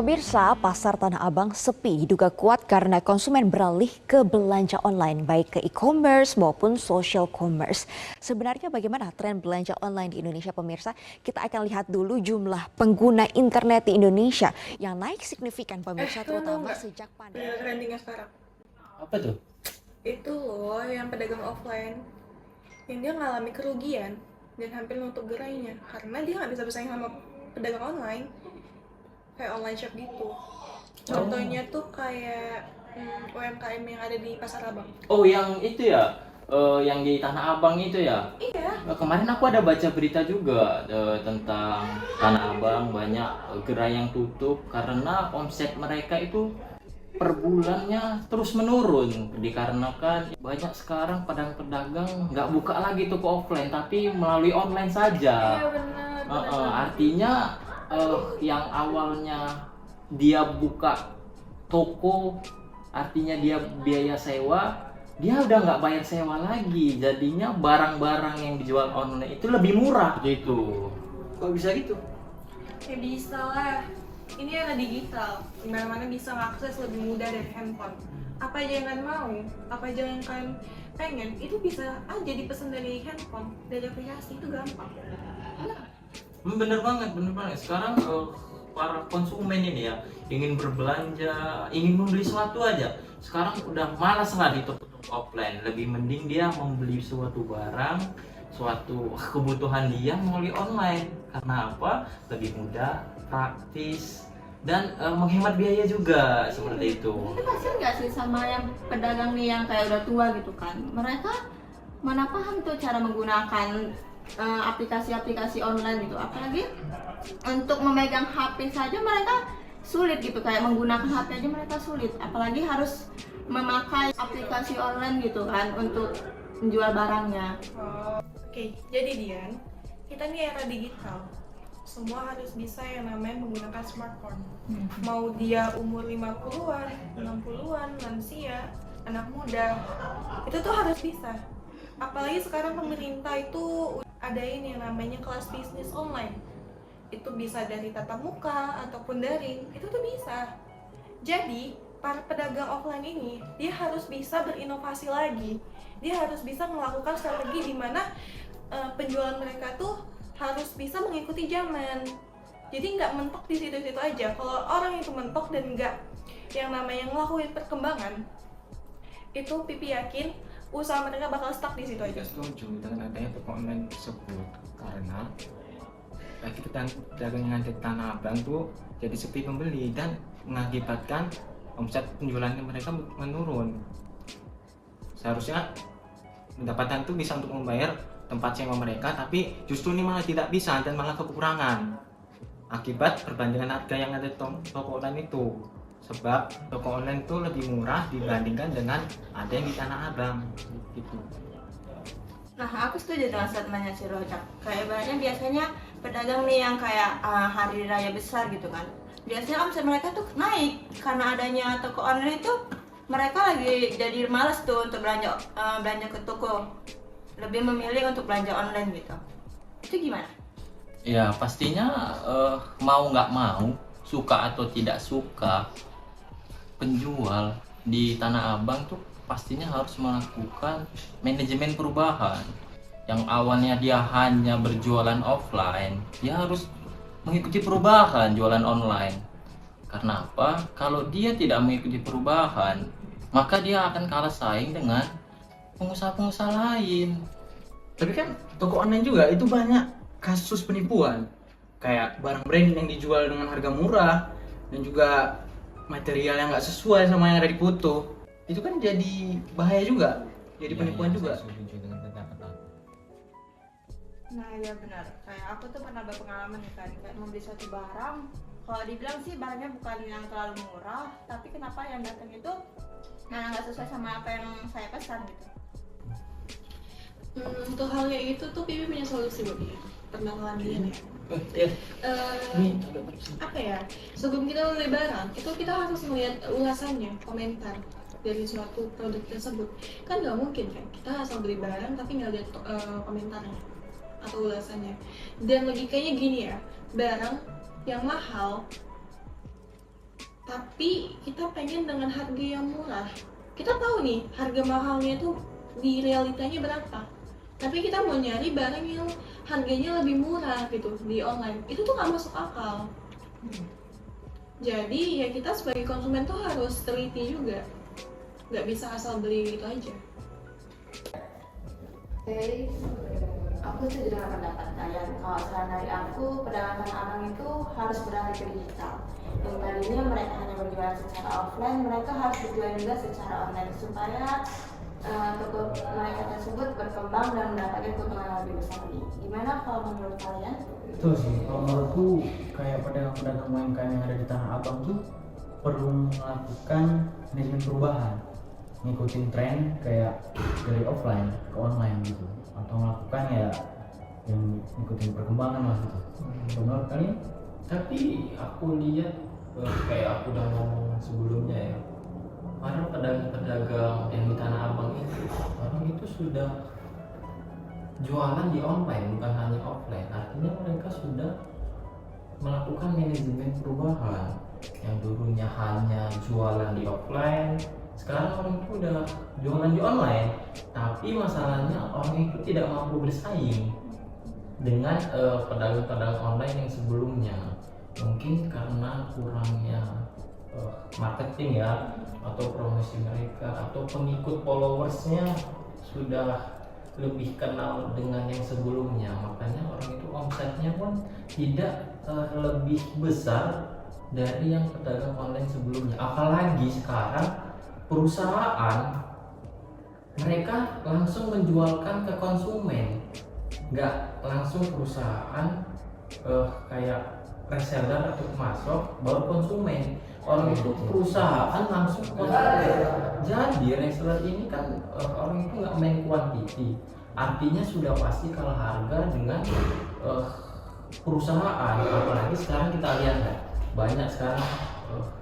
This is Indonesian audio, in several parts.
Pemirsa, pasar Tanah Abang sepi diduga kuat karena konsumen beralih ke belanja online, baik ke e-commerce maupun social commerce. Sebenarnya bagaimana tren belanja online di Indonesia, pemirsa? Kita akan lihat dulu jumlah pengguna internet di Indonesia yang naik signifikan, pemirsa, terutama sejak pandemi. Ya, trendingnya sekarang Apa tuh? itu loh yang pedagang offline yang dia ngalami kerugian dan hampir nutup gerainya karena dia nggak bisa bersaing sama pedagang online kayak online shop gitu. Contohnya tuh kayak UMKM yang ada di Pasar Abang. Oh, yang itu ya, yang di Tanah Abang itu ya. Iya. Kemarin aku ada baca berita juga tentang Tanah Abang banyak gerai yang tutup karena omset mereka itu per bulannya terus menurun dikarenakan banyak sekarang pedagang-pedagang nggak buka lagi toko offline tapi melalui online saja. Iya benar. Artinya yang awalnya dia buka toko, artinya dia biaya sewa, dia udah nggak bayar sewa lagi, jadinya barang-barang yang dijual online itu lebih murah gitu. Kok bisa gitu? Ya bisa lah. Ini era digital, dimana-mana bisa mengakses lebih mudah dari handphone. Apa aja yang kalian mau, apa aja yang kalian pengen, itu bisa aja dipesan dari handphone, dari aplikasi, itu gampang. Bener banget, bener banget. Sekarang para konsumen ini ya ingin berbelanja, ingin membeli sesuatu aja. Sekarang udah malas lah di toko offline. Lebih mending dia membeli suatu barang, suatu kebutuhan dia melalui online. Karena apa? Lebih mudah, praktis, dan menghemat biaya juga seperti itu. Itu kasian nggak sih sama yang pedagang nih yang kayak udah tua gitu kan? Mereka mana paham tuh cara menggunakan aplikasi-aplikasi online gitu. Apalagi untuk memegang HP saja mereka sulit gitu, kayak menggunakan HP aja mereka sulit. Apalagi harus memakai aplikasi online gitu kan untuk menjual barangnya. Oke, jadi Dian, kita nih era digital. Semua harus bisa yang namanya menggunakan smartphone. Mau dia umur 50-an, 60-an, lansia, anak muda, itu tuh harus bisa. Apalagi sekarang pemerintah itu adain yang namanya kelas bisnis online. Itu bisa dari tatap muka ataupun daring, itu tuh bisa. Jadi, para pedagang offline ini, dia harus bisa berinovasi lagi. Dia harus bisa melakukan strategi di mana penjualan mereka tuh harus bisa mengikuti zaman. Jadi nggak mentok di situ-situ aja. Kalau orang itu mentok dan nggak yang namanya ngelakuin perkembangan, itu Pipi yakin usaha mereka bakal stuck di situ aja. Tidak setuju dengan adanya toko online tersebut karena bagi pedagang yang ada di Tanah Abang tuh jadi sepi pembeli dan mengakibatkan omset penjualannya mereka menurun. Seharusnya pendapatan itu bisa untuk membayar tempat sewa mereka, tapi justru ini malah tidak bisa dan malah kekurangan akibat perbandingan harga yang ada di toko online itu. Sebab toko online itu lebih murah dibandingkan dengan ada yang di Tanah Abang gitu. Nah, aku setuju dengan statementnya si Rojak. Kayak ibaratnya biasanya pedagang nih yang kayak hari raya besar gitu kan. Biasanya omset mereka tuh naik karena adanya toko online itu. Mereka lagi jadi malas tuh untuk belanja ke toko. Lebih memilih untuk belanja online gitu. Itu gimana? Ya pastinya mau nggak mau, suka atau tidak suka, penjual di Tanah Abang tuh pastinya harus melakukan manajemen perubahan. Yang awalnya dia hanya berjualan offline, dia harus mengikuti perubahan jualan online. Karena apa? Kalau dia tidak mengikuti perubahan, maka dia akan kalah saing dengan pengusaha-pengusaha lain. Tapi kan toko online juga itu banyak kasus penipuan, kayak barang brand yang dijual dengan harga murah dan juga material yang nggak sesuai sama yang ada di foto. Itu kan jadi bahaya juga, jadi penipuan juga. Saya setuju dengan pendapat aku. Nah ya benar, kayak aku tuh pernah berpengalaman nih kan, kayak membeli suatu barang. Kalau dibilang sih barangnya bukan yang terlalu murah, tapi kenapa yang datang itu malah nggak sesuai sama apa yang saya pesan gitu. Untuk hal kayak gitu tuh Pipi punya solusi buat dia. Perkenalan dia nih. Apa ya? Sebelum kita membeli barang, itu kita harus melihat ulasannya, komentar dari suatu produk tersebut. Kan nggak mungkin kan kita asal beli barang tapi nggak lihat komentarnya atau ulasannya. Dan logikanya gini ya, barang yang mahal tapi kita pengen dengan harga yang murah. Kita tahu nih harga mahalnya itu di realitanya berapa, tapi kita mau nyari barang yang harganya lebih murah gitu di online, itu tuh nggak masuk akal. Jadi ya kita sebagai konsumen tuh harus teliti juga, nggak bisa asal beli gitu aja. Oke, aku setuju dengan pendapat kalian. Kalau saran dari aku, pedagang tanah abang itu harus beralih ke digital. Yang tadinya mereka hanya berjualan secara offline, mereka harus berjualan juga secara online supaya toko mereka tersebut berkembang dan mendapatkan keuntungan yang lebih besar lagi. Gimana kalau menurut kalian? Betul sih, kalau menurutku kayak pedagang-pedagang UMKM yang ada di Tanah Abang tuh perlu melakukan manajemen perubahan, ngikutin tren kayak dari offline ke online gitu, atau melakukan ya yang ngikutin perkembangan lah gitu. Menurut kalian? Tapi aku lihat kayak aku udah ngomong sebelumnya ya, para pedagang-pedagang yang di Tanah Abang itu orang itu sudah jualan di online bukan hanya offline. Artinya mereka sudah melakukan manajemen perubahan. Yang dulunya hanya jualan di offline, sekarang orang itu udah jualan di online. Tapi masalahnya orang itu tidak mampu bersaing dengan pedagang-pedagang online yang sebelumnya. Mungkin karena kurangnya marketing ya, atau promosi mereka, atau pengikut followersnya sudah lebih kenal dengan yang sebelumnya, makanya orang itu omsetnya pun tidak lebih besar dari yang pedagang online sebelumnya. Apalagi sekarang perusahaan mereka langsung menjualkan ke konsumen, nggak langsung perusahaan kayak reseller atau pemasok baru konsumen. Orang itu perusahaan langsung konsumen. Jadi reseller ini kan orang itu nggak main quantity, artinya sudah pasti kalah harga dengan perusahaan. Apalagi sekarang kita lihat ya, banyak sekarang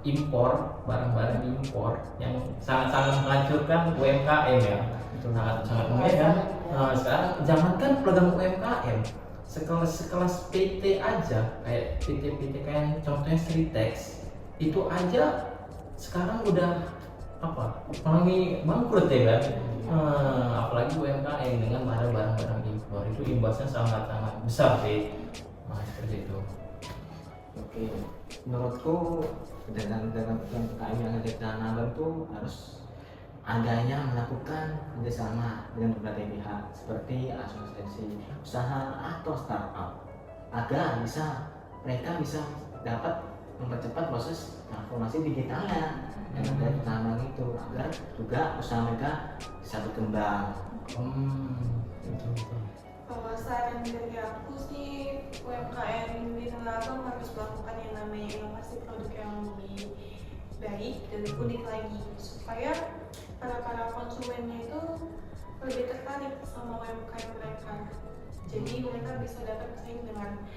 impor, barang-barang impor yang sangat-sangat menghancurkan UMKM ya, sangat-sangat menghancurkan. Nah, sekarang jangankan pedagang UMKM, sekelas PT aja, kayak PT kayak contohnya Sritex itu aja sekarang udah mengalami bangkrut ya kan. Apalagi UMKM dengan barang-barang impor itu imbasnya sangat-sangat besar sih. Nah, seperti itu. Oke, menurutku pedagang-pedagang UMKM yang ada di Tanah Abang tuh harus adanya melakukan kerjasama dengan berbagai pihak seperti asosiasi usaha atau startup agar mereka bisa dapat mempercepat proses transformasi digitalnya yang ada di Tanah Abang itu, agar juga usaha mereka bisa berkembang. Betul. Kalau saran dari aku sih, UMKM di Tanah Abang harus melakukan yang namanya inovasi produk yang lebih baik dan unik lagi, supaya para konsumennya itu lebih tertarik sama UMKM mereka. Jadi mereka bisa dapat bersaing dengan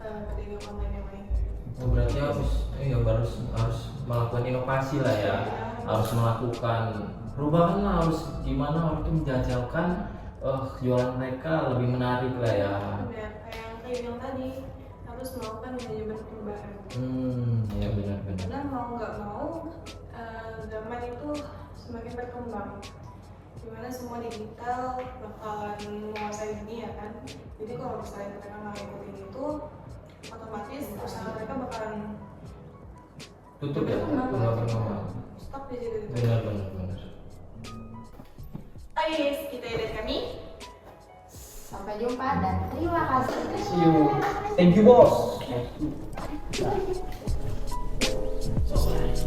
pedagang online yang lain. Oh, berarti harus melakukan inovasi lah ya, harus melakukan perubahan lah, harus gimana orang itu menjajalkan jualan mereka lebih menarik lah ya. Benar, kayak yang saya bilang tadi, harus melakukan manajemen perubahan. Ya benar. Karena mau nggak mau, zaman itu semakin berkembang, dimana semua digital bakalan menguasai dunia kan. Jadi kalau misalnya mereka nggak ngikutin itu, otomatis usaha mereka bakalan Tutup ya, benar. stop di situ. Benar. Oke, sekitar dari kami. Sampai jumpa dan terima kasih. See you. Thank you, boss. Selesai.